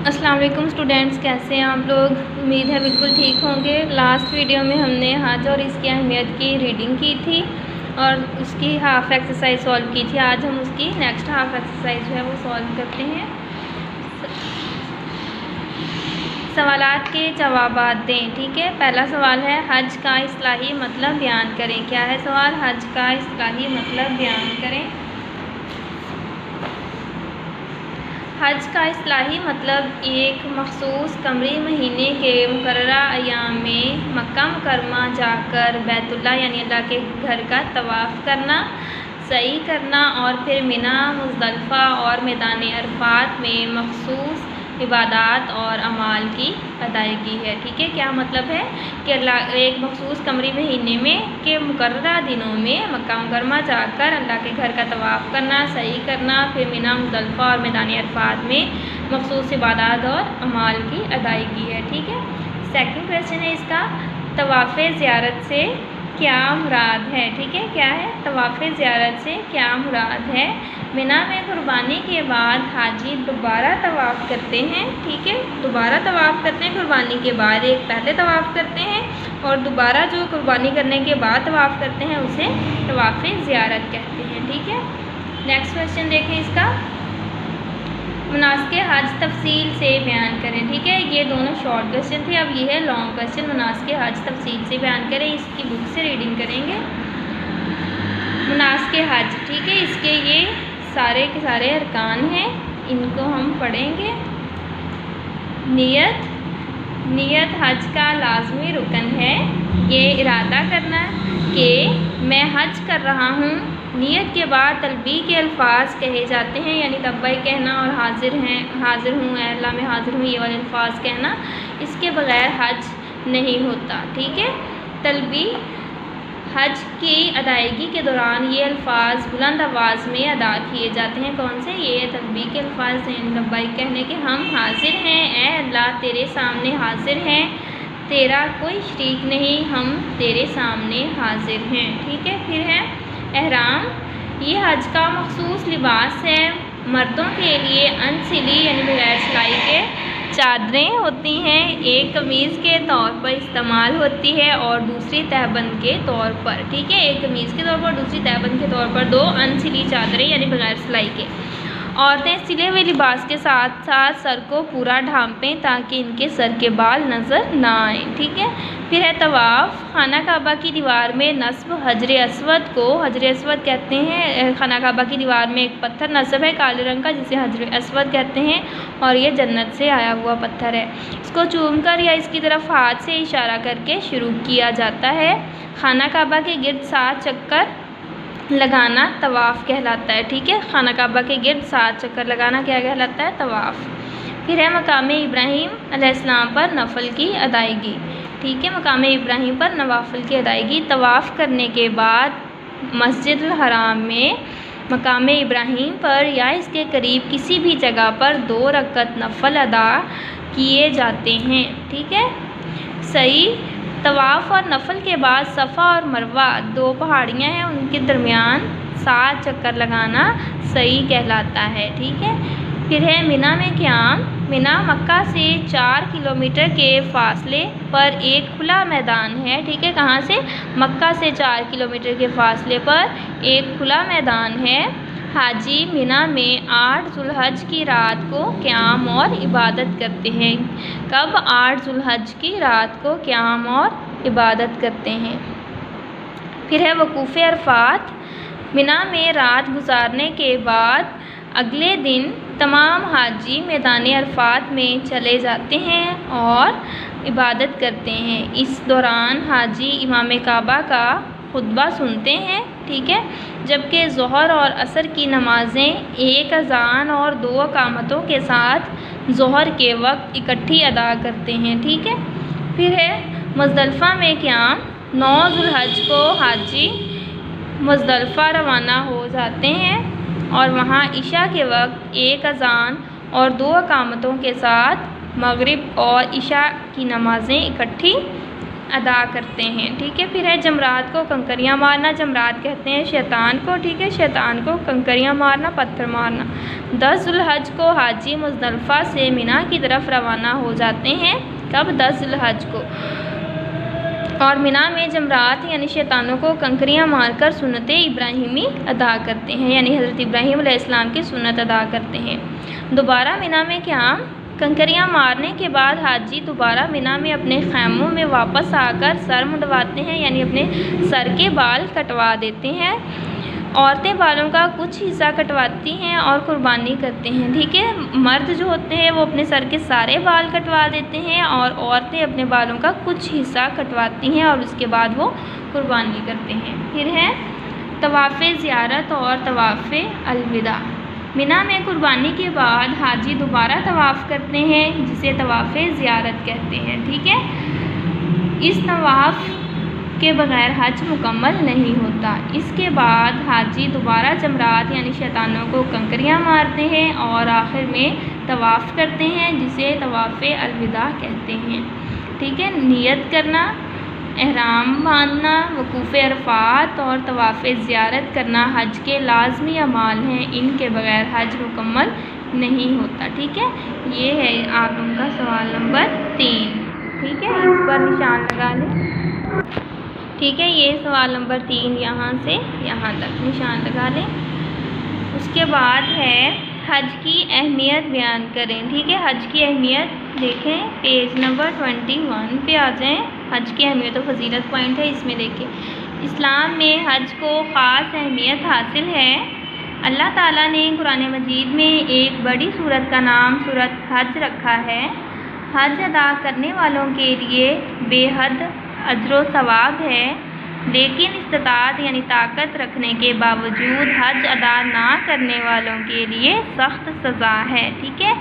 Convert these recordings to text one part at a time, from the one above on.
अस्सलाम वालेकुम स्टूडेंट्स, कैसे हैं आप लोग। उम्मीद है बिल्कुल ठीक होंगे। लास्ट वीडियो में हमने हज और इसकी अहमियत की रीडिंग की थी और उसकी हाफ़ एक्सरसाइज सॉल्व की थी। आज हम उसकी नेक्स्ट हाफ़ एक्सरसाइज जो है वो सॉल्व करते हैं। सवालात के जवाबात दें। ठीक है, पहला सवाल है हज का इस्लाही मतलब बयान करें। क्या है सवाल? हज का इस्लाही मतलब बयान करें। हज का इस्लाही मतलब एक मखसूस कमरी महीने के मुकर्ररा अय्याम में मक्का मुकरमा जाकर बैतुल्लाह यानी अल्लाह के घर का तवाफ़ करना, सई करना और फिर मिना, मुज़दलिफ़ा और मैदान अरफ़ात में मखसूस इबादात और अमाल की अदायगी है। ठीक है, क्या मतलब है कि एक मखसूस कमरी महीने में के मुकर्ररा दिनों में मक्का मुकरमा जाकर अल्लाह के घर का तवाफ़ करना, सही करना, फिर मिना, मुज़दलिफ़ा और मैदान अरफ़ात में मखसूस इबादात और अमाल की अदायगी है। ठीक है, सेकंड क्वेश्चन है इसका, तवाफ़ ज़ियारत से क्या मुराद है। ठीक है, क्या है? तवाफ़ ज़ियारत से क्या मुराद है। मिना में कुर्बानी के बाद हाजी दोबारा तवाफ़ करते हैं। ठीक है, दोबारा तवाफ़ करते हैं कुर्बानी के बाद। एक पहले तवाफ़ करते हैं और दोबारा जो कुर्बानी करने के बाद तवाफ़ करते हैं उसे तवाफ़ ज़ियारत कहते हैं। ठीक है, नेक्स्ट क्वेश्चन देखें इसका, मुनासिक हज तफसील से बयान करें। ठीक है, ये दोनों शॉर्ट क्वेश्चन थे। अब ये है लॉन्ग क्वेश्चन, मुनासिक हज तफसील से बयान करें। इसकी बुक से रीडिंग करेंगे। मुनासिक हज, ठीक है, इसके ये सारे के सारे अरकान हैं, इनको हम पढ़ेंगे। नियत हज का लाजमी रुकन है। ये इरादा करना कि मैं हज कर रहा हूँ। नियत के बाद तलबी के अल्फाज कहे जाते हैं, यानी लब्बैक कहना और हाजिर हूँ, अल्लाह में हाजिर हूँ, ये वाले अल्फाज कहना। इसके बग़ैर हज नहीं होता। ठीक है, तलबी हज की अदायगी के दौरान ये अल्फाज बुलंद आवाज़ में अदा किए जाते हैं। कौन से? ये तलबी के अल्फाज हैं, लब्बैक कहने के। हम हाजिर हैं, ए अल्लाह तेरे सामने हाजिर हैं, तेरा कोई शरीक नहीं, हम तेरे सामने हाजिर हैं। ठीक है, फिर है एहराम। ये हज का मखसूस लिबास है। मर्दों के लिए अनसिली यानी बगैर सिलाई के चादरें होती हैं, एक कमीज़ के तौर पर इस्तेमाल होती है और दूसरी तहबंद के तौर पर। ठीक है, एक कमीज़ के तौर पर, दूसरी तहबंद के तौर पर, दो अनसिली चादरें यानी बगैर सिलाई के। औरतें सिले हुए लिबास के साथ साथ सर को पूरा ढांपें ताकि इनके सर के बाल नज़र ना आएँ। ठीक है, फिर है तवाफ़। खाना काबा की दीवार में नस्ब हजर अस्वद को हजर अस्वद कहते हैं। खाना काबा की दीवार में एक पत्थर नस्ब है काले रंग का, जिसे हजर अस्वद कहते हैं और ये जन्नत से आया हुआ पत्थर है। इसको चूमकर या इसकी तरफ हाथ से इशारा करके शुरू किया जाता है। खाना काबा के गिर्द 7 चक्कर लगाना तवाफ़ कहलाता है। ठीक है, खाना काबा के गिर्द 7 चक्कर लगाना क्या कहलाता है? तवाफ़। फिर है मकाम इब्राहीम अलैहिस्सलाम पर नफल की अदायगी। ठीक है, मकाम इब्राहीम पर नवाफिल की अदायगी। तवाफ़ करने के बाद मस्जिद हराम में मकाम इब्राहीम पर या इसके करीब किसी भी जगह पर 2 रकअत नफल अदा किए जाते हैं। ठीक है, सही। तवाफ़ और नफल के बाद सफ़ा और मरवा 2 पहाड़ियाँ हैं, उनके दरमियान 7 चक्कर लगाना सही कहलाता है। ठीक है, फिर है मिना में क़याम। मिना मक्का से 4 किलोमीटर के फासले पर एक खुला मैदान है। ठीक है, कहाँ से? मक्का से 4 किलोमीटर के फासले पर एक खुला मैदान है। हाजी मिना में 8 ज़ुल्हज की रात को क़याम और इबादत करते हैं। कब? 8 ज़ुल्हज की रात को क़याम और इबादत करते हैं। फिर है वकूफ़ अरफ़ात। मिना में रात गुजारने के बाद अगले दिन तमाम हाजी मैदान अरफ़ात में चले जाते हैं और इबादत करते हैं। इस दौरान हाजी इमाम काबा का खुतबा सुनते हैं। ठीक है, जबकि ज़ोहर और असर की नमाज़ें एक अज़ान और 2 अकामतों के साथ ज़ोहर के वक्त इकट्ठी अदा करते हैं। ठीक है, फिर है मुज़दलिफ़ा में क़याम। 9 ज़ुल्हज को हाजी मुज़दलिफ़ा रवाना हो जाते हैं और वहाँ इशा के वक्त एक अज़ान और 2 अकामतों के साथ मगरिब और इशा की नमाज़ें इकट्ठी अदा करते हैं। ठीक है, फिर है जमरात को कंकरियाँ मारना। जमरात कहते हैं शैतान को। ठीक है, शैतान को कंकरियाँ मारना, पत्थर मारना। 10 ज़ुल्हज को हाजी मुज़दलिफ़ा से मिना की तरफ रवाना हो जाते हैं। कब? 10 ज़ुल्हज को। और मिना में जमरात यानी शैतानों को कंकरियाँ मारकर सुन्नत इब्राहिमी अदा करते हैं, यानी हज़रत इब्राहीम अलैहिस्सलाम की सुन्नत अदा करते हैं। दोबारा मिना में क्या? कंकरियाँ मारने के बाद हाजी दोबारा मिना में अपने खैमों में वापस आकर सर मुंडवाते हैं, यानी अपने सर के बाल कटवा देते हैं। औरतें बालों का कुछ हिस्सा कटवाती हैं और कुर्बानी करते हैं। ठीक है, मर्द जो होते हैं वो अपने सर के सारे बाल कटवा देते हैं और औरतें अपने बालों का कुछ हिस्सा कटवाती हैं और उसके बाद वो कुर्बानी करते हैं। फिर है तवाफ़ ज़ियारत और तवाफ़ अलविदा। मिना में कुर्बानी के बाद हाजी दोबारा तवाफ़ करते हैं, जिसे तवाफ़ ज़ियारत कहते हैं। ठीक है, इस तवाफ़ के बग़ैर हज मुकम्मल नहीं होता। इसके बाद हाजी दोबारा जमरात यानी शैतानों को कंकरियाँ मारते हैं और आखिर में तवाफ़ करते हैं, जिसे तवाफ़ अलविदा कहते हैं। ठीक है, नियत करना, एहराम बांधना, वकूफ़ अरफ़ात और तवाफ़ ज़ियारत करना हज के लाज़मी अमाल हैं। इनके बग़ैर हज मुकम्मल नहीं होता। ठीक है, ये है आप उनका सवाल नंबर 3। ठीक है, इस पर निशान लगा लें। ठीक है, ये सवाल नंबर 3 यहाँ से यहाँ तक निशान लगा लें। उसके बाद है हज की अहमियत बयान करें। ठीक है, हज की अहमियत देखें, पेज नंबर 21 पे आ जाएं। हज की अहमियत और फजीलत पॉइंट है, इसमें देखें। इस्लाम में हज को ख़ास अहमियत हासिल है। अल्लाह ताला ने कुरान मजीद में एक बड़ी सूरत का नाम सूरत हज रखा है। हज अदा करने वालों के लिए बेहद अजर व सवाब है, लेकिन इस्तात यानी ताकत रखने के बावजूद हज अदा ना करने वालों के लिए सख्त सज़ा है। ठीक है,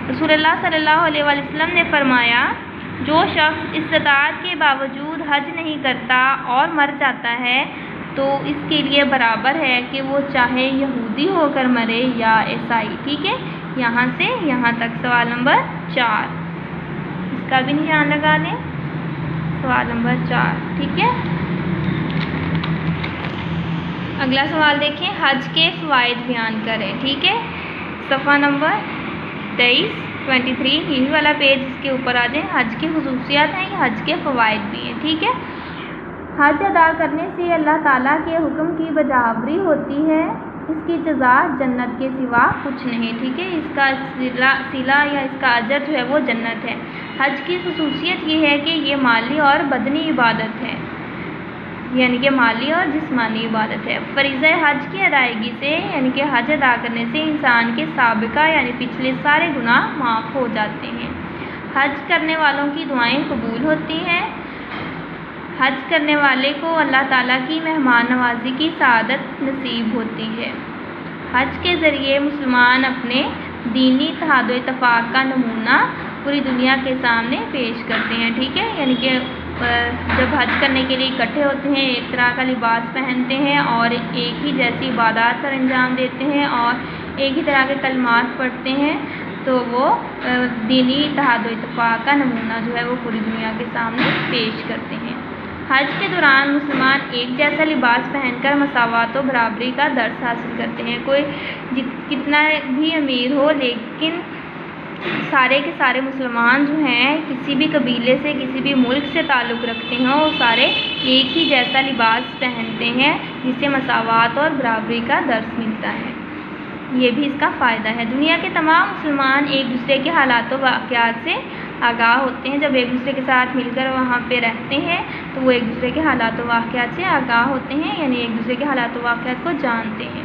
रसूलुल्लाह सल्लल्लाहु अलैहि वसल्लम ने फरमाया, जो शख्स इस्तात के बावजूद हज नहीं करता और मर जाता है तो इसके लिए बराबर है कि वो चाहे यहूदी होकर मरे या ईसाई। ठीक है, यहाँ से यहाँ तक सवाल नंबर 4, इसका भी निशान लगा लें। सवाल नंबर 4। ठीक है, अगला सवाल देखें, हज के फ़वाइद बयान करें। ठीक है, सफ़ा नंबर 23 यही वाला पेज, इसके ऊपर आ जाए। हज की खुसूसियात हैं, ये हज के फ़वाइद भी हैं। ठीक है, हज अदा करने से अल्लाह ताला के हुक्म की बजावरी होती है। इसकी जज़ा जन्नत के सिवा कुछ नहीं। ठीक है, इसका सिला या इसका अजर जो है वो जन्नत है। हज की खुसूसियत ये है कि ये माली और बदनी इबादत है, यानी कि माली और जिस्मानी इबादत है। फ़रीज़ा हज की अदायगी से यानी कि हज अदा करने से इंसान के साबिका यानी पिछले सारे गुनाह माफ़ हो जाते हैं। हज करने वालों की दुआएं कबूल होती हैं। हज करने वाले को अल्लाह ताला की मेहमान नवाजी की सआदत नसीब होती है। हज के ज़रिए मुसलमान अपने दीनी इत्तेहाद व इत्तेफाक का नमूना पूरी दुनिया के सामने पेश करते हैं। ठीक है, यानी कि जब हज करने के लिए इकट्ठे होते हैं, एक तरह का लिबास पहनते हैं और एक ही जैसी इबादत सर अंजाम देते हैं और एक ही तरह के कलमात पढ़ते हैं, तो वो दीनी इत्तेहाद व इत्तेफाक का नमूना जो है वो पूरी दुनिया के सामने पेश करते हैं। हज के दौरान मुसलमान एक जैसा लिबास पहनकर मसावत व बराबरी का दर्स हासिल करते हैं। कोई कितना भी अमीर हो, लेकिन सारे के सारे मुसलमान जो हैं किसी भी कबीले से, किसी भी मुल्क से ताल्लुक़ रखते हैं, वो सारे एक ही जैसा लिबास पहनते हैं, जिससे मसावत और बराबरी का दर्स मिलता है। ये भी इसका फ़ायदा है। दुनिया के तमाम मुसलमान एक दूसरे के हालात व वाक़यात से आगाह होते हैं। जब एक दूसरे के साथ मिलकर वहाँ पे रहते हैं तो वो एक दूसरे के हालात व वाक़यात से आगाह होते हैं, यानी एक दूसरे के हालात व वाक़यात को जानते हैं।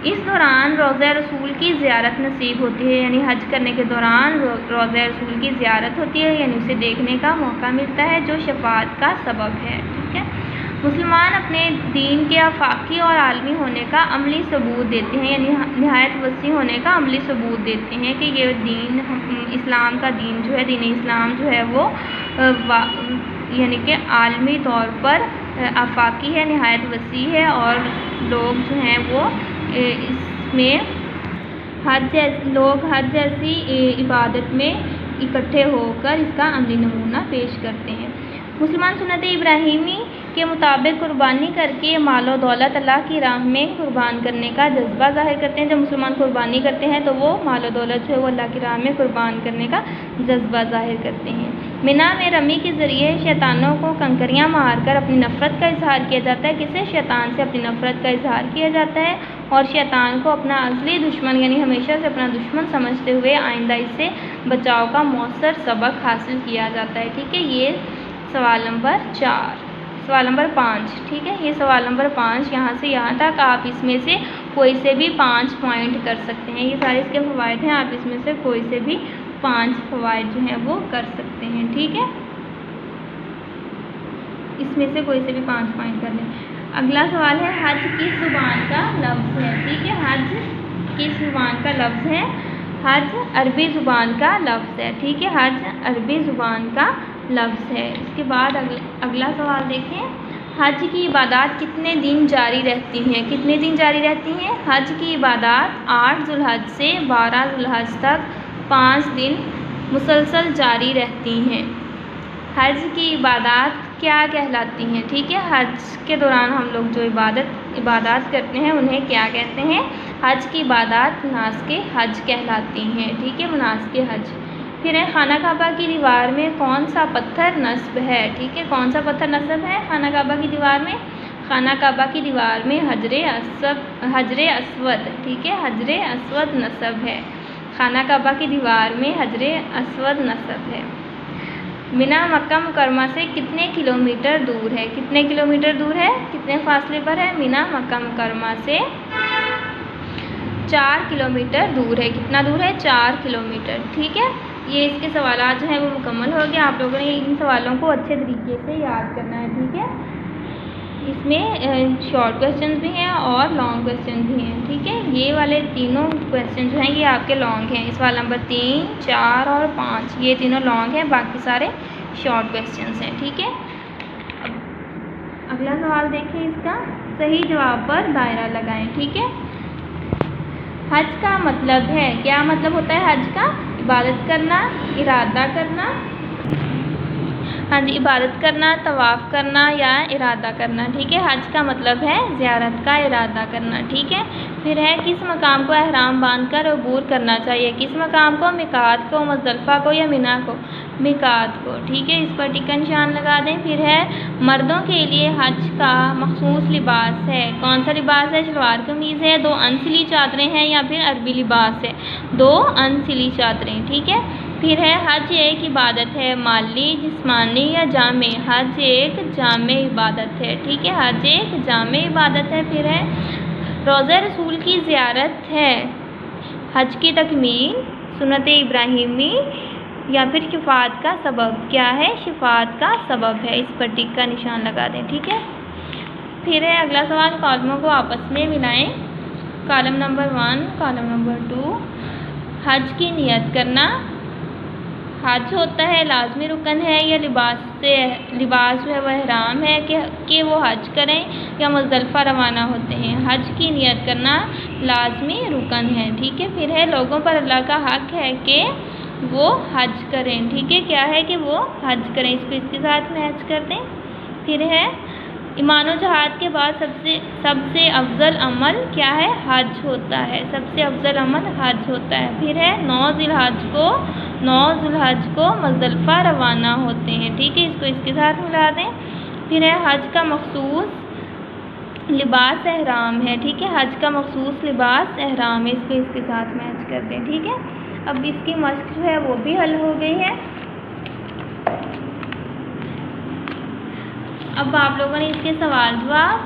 इस दौरान रोज़ा रसूल की ज़ियारत नसीब होती है, यानी हज करने के दौरान रोज़ा रसूल की ज़ियारत होती है, यानी उसे देखने का मौका मिलता है, जो शफ़ाअत का सबब है। ठीक है, मुसलमान अपने दीन के आफाकी और आलमी होने का अमली सबूत देते हैं, यानी नहायत वसी होने का अमली सबूत देते हैं कि ये दीन इस्लाम का दीन जो है, दीन इस्लाम जो है वो यानी कि आलमी तौर पर आफाकी है, नहायत वसी है और लोग जो हैं वो इसमें हज जैसी इबादत में इकट्ठे होकर इसका अमली नमूना पेश करते हैं। मुसलमान सुन्नत इब्राहिमी के मुताबिक कुर्बानी करके मालो दौलत अल्लाह की राह में कुर्बान करने का जज्बा ज़ाहिर करते हैं। जब मुसलमान कुर्बानी करते हैं तो वो मालो दौलत जो है वो अल्लाह की राह में कुर्बान करने का जज्बा ज़ाहिर करते हैं। मिना में रमी के ज़रिए शैतानों को कंकरियाँ मारकर अपनी नफ़रत का इजहार किया जाता है। किसे? शैतान से अपनी नफ़रत का इजहार किया जाता है और शैतान को अपना असली दुश्मन यानी हमेशा से अपना दुश्मन समझते हुए आइंदा इससे बचाव का मौसर सबक हासिल किया जाता है। ठीक है, ये सवाल नंबर 4। सवाल नंबर 5, ठीक है, ये सवाल नंबर 5 यहाँ से यहाँ तक आप इसमें से कोई से भी 5 पॉइंट कर सकते हैं। ये सारे इसके फ़वाइद हैं, आप इसमें से कोई से भी 5 फ़वाइद जो हैं वो कर सकते हैं। ठीक है, इसमें से कोई से भी 5 पॉइंट कर लें। अगला सवाल है हज किस ज़ुबान का लफ्ज़ है। ठीक है, हज किस ज़ुबान का लफ्ज़ है? हज अरबी ज़ुबान का लफ्ज़ है। ठीक है, हज अरबी ज़ुबान का लफ्ज़ है। इसके बाद अगला सवाल देखें, हज की इबादत कितने दिन जारी रहती हैं? कितने दिन जारी रहती हैं? हज की इबादत 8 ज़ुल्हज से 12 ज़ुल्हज तक 5 दिन मुसलसल जारी रहती हैं। हज की इबादत क्या कहलाती हैं? ठीक है, हज के दौरान हम लोग जो इबादत करते हैं उन्हें क्या कहते हैं? हज की इबादत मनासिक हज कहलाती हैं। ठीक है, मनासिक हज। फिर है खाना काबा की दीवार में कौन सा पत्थर नस्ब है? ठीक है, कौन सा पत्थर नस्ब है खाना काबा की दीवार में? खाना काबा की दीवार में हजरे अस्वद, ठीक है, हजरे अस्वद नस्ब है। खाना काबा की दीवार में हजरे अस्वद नस्ब है। मिना मक्का मुकरमा से कितने किलोमीटर दूर है? कितने किलोमीटर दूर है? कितने फासले पर है? मिना मक्का मुकरमा से 4 किलोमीटर दूर है। कितना दूर है? 4 किलोमीटर। ठीक है, ये इसके सवाल जो हैं वो मुकम्मल हो गए। आप लोगों ने इन सवालों को अच्छे तरीके से याद करना है। ठीक है, इसमें शॉर्ट क्वेश्चन भी हैं और लॉन्ग क्वेश्चन भी हैं। ठीक है, ये वाले तीनों क्वेश्चन जो हैं ये आपके लॉन्ग हैं। सवाल नंबर 3, 4 और 5 ये तीनों लॉन्ग हैं, बाकी सारे शॉर्ट क्वेश्चन हैं। ठीक है, अगला सवाल देखिए, इसका सही जवाब पर दायरा लगाएं। ठीक है, हज का मतलब है, क्या मतलब होता है हज का? इबादत करना, इरादा करना, हाँ जी, इबादत करना, तवाफ़ करना या इरादा करना। ठीक है, हज का मतलब है ज़ियारत का इरादा करना। ठीक है, फिर है किस मकाम को एहराम बांधकर अबूर करना चाहिए? किस मकाम को? मिकात को, मुज़दलिफ़ा को या मिना को? मिकात को। ठीक है, इस पर टिक्का निशान लगा दें। फिर है मर्दों के लिए हज का मखसूस लिबास है, कौन सा लिबास है? शलवार कमीज़ है, 2 अनसिली चादरें हैं या फिर अरबी लिबास है? 2 अनसिली चादरें। ठीक है, फिर है हज एक इबादत है, माली, जिस्मानी या जामे? हज एक जामे इबादत है। ठीक है, हज एक जामे इबादत है। फिर है रोज़ा रसूल की ज़ियारत है हज की तकमील, सुन्नत इब्राहिमी या फिर शिफात का सबब? क्या है? शिफात का सबब है। इस पर टिक का निशान लगा दें। ठीक है, फिर है अगला सवाल, कॉलमों को आपस में मिलाएं। कॉलम नंबर 1, कॉलम नंबर 2, हज की नियत करना। हज होता है लाजमी रुकन है या लिबास जो है वह इहराम है कि वो हज करें या मुज़दलिफ़ा रवाना होते हैं? हज की नियत करना लाजमी रुकन है। ठीक है, फिर है लोगों पर अल्लाह का हक है कि वो हज करें। ठीक है, क्या है? कि वो हज करें। इसको इसके साथ मैच कर दें। फिर है ईमान और जहाद के बाद सबसे अफजल अमल क्या है? हज होता है। सबसे अफजल अमल हज होता है। फिर है 9 ज़ुल्हज को मुज़दलिफ़ा रवाना होते हैं। ठीक है, इसको इसके साथ मिला दें। फिर है हज का मखसूस लिबास एहराम है। ठीक है, हज का मखसूस लिबास एहराम है। इसको इसके साथ मैच कर दें। ठीक है, अब इसकी मश्क जो है वो भी हल हो गई है। अब आप लोगों ने इसके सवाल जवाब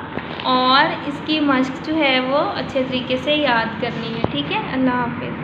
और इसकी मश्क जो है वो अच्छे तरीके से याद करनी है। ठीक है, अल्लाह हाफ़िज़।